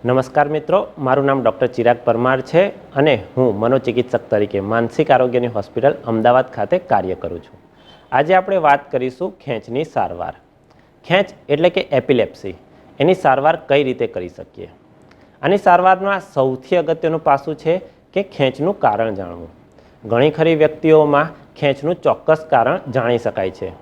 નમસ્કાર મિત્રો, મારું નામ ડૉક્ટર ચિરાગ પરમાર છે અને હું મનોચિકિત્સક તરીકે માનસિક આરોગ્યની હોસ્પિટલ અમદાવાદ ખાતે કાર્ય કરું છું. આજે આપણે વાત કરીશું ખેંચની સારવાર. ખેંચ એટલે કે એપિલેપ્સી, એની સારવાર કઈ રીતે કરી શકીએ. આની સારવારમાં સૌથી અગત્યનું પાસું છે કે ખેંચનું કારણ જાણવું. ઘણી ખરી વ્યક્તિઓમાં ખેંચનું ચોક્કસ કારણ જાણી શકાય છે.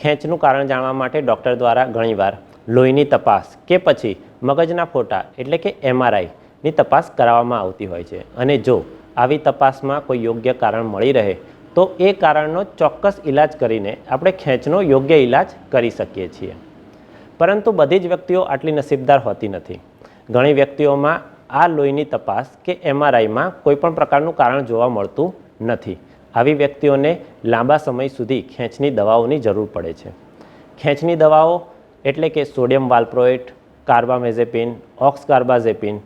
ખેંચનું કારણ જાણવા માટે ડૉક્ટર દ્વારા ઘણીવાર લોહીની તપાસ કે પછી મગજના ફોટા એટલે કે MRIની તપાસ કરાવવામાં આવતી હોય છે અને જો આવી તપાસમાં કોઈ યોગ્ય કારણ મળી રહે તો એ કારણનો ચોક્કસ ઇલાજ કરીને આપણે ખેંચનો યોગ્ય ઇલાજ કરી શકીએ છીએ. પરંતુ બધી જ વ્યક્તિઓ આટલી નસીબદાર હોતી નથી. ઘણી વ્યક્તિઓમાં આ લોહીની તપાસ કે MRIમાં કોઈ પણ પ્રકારનું કારણ જોવા મળતું નથી. આવી વ્યક્તિઓને લાંબા સમય સુધી ખેંચની દવાઓની જરૂર પડે છે. ખેંચની દવાઓ એટલે કે સોડિયમ વાલ્પ્રોએટ, કાર્બામેઝેપિન, ઓક્સકાર્બાઝેપિન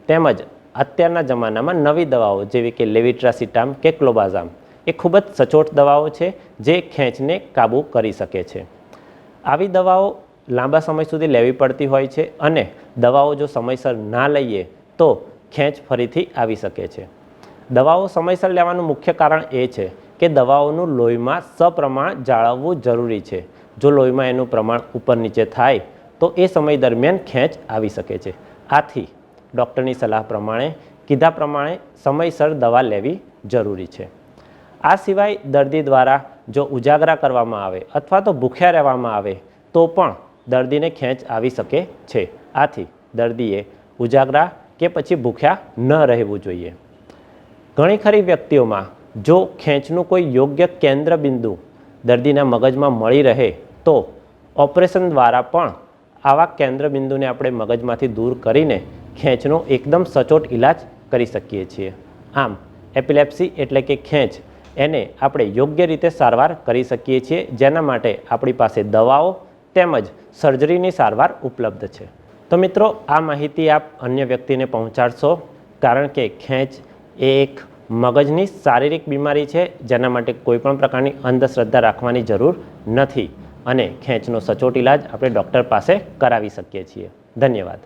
તેમજ અત્યારના જમાનામાં નવી દવાઓ જેવી કે લેવિટ્રાસિટામ કે ક્લોબાઝામ એ ખૂબ જ સચોટ દવાઓ છે જે ખેંચને કાબૂ કરી શકે છે. આવી દવાઓ લાંબા સમય સુધી લેવી પડતી હોય છે અને દવાઓ જો સમયસર ના લઈએ તો ખેંચ ફરીથી આવી શકે છે. દવાઓ સમયસર લેવાનું મુખ્ય કારણ એ છે કે દવાઓનું લોહીમાં સપ્રમાણ જાળવવું જરૂરી છે. જો લોહીમાં એનું પ્રમાણ ઉપર નીચે થાય તો એ સમય દરમિયાન ખેંચ આવી શકે છે. આથી ડૉક્ટરની સલાહ પ્રમાણે કીધા પ્રમાણે સમયસર દવા લેવી જરૂરી છે. આ સિવાય દર્દી દ્વારા જો ઉજાગરા કરવામાં આવે અથવા તો ભૂખ્યા રહેવામાં આવે તો પણ દર્દીને ખેંચ આવી શકે છે. આથી દર્દીએ ઉજાગરા કે પછી ભૂખ્યા ન રહેવું જોઈએ. ઘણી ખરી વ્યક્તિઓમાં જો ખેંચનું કોઈ યોગ્ય કેન્દ્ર બિંદુ દર્દીના મગજમાં મળી રહે તો ઓપરેશન દ્વારા પણ આવા કેન્દ્ર બિંદુને આપણે મગજમાંથી દૂર કરીને ખેંચનો એકદમ સચોટ ઇલાજ કરી શકીએ છીએ. આમ એપિલેપ્સી એટલે કે ખેંચ એને આપણે યોગ્ય રીતે સારવાર કરી શકીએ છીએ, જેના માટે આપણી પાસે દવાઓ તેમજ સર્જરીની સારવાર ઉપલબ્ધ છે. તો મિત્રો, આ માહિતી આપ અન્ય વ્યક્તિને પહોંચાડશો, કારણ કે ખેંચ એ એક મગજની શારીરિક બીમારી છે જેના માટે કોઈ પણ પ્રકારની અંધશ્રદ્ધા રાખવાની જરૂર નથી અને ખેંચનો સચોટ ઇલાજ આપણે ડૉક્ટર પાસે કરાવી શકીએ છીએ. ધન્યવાદ.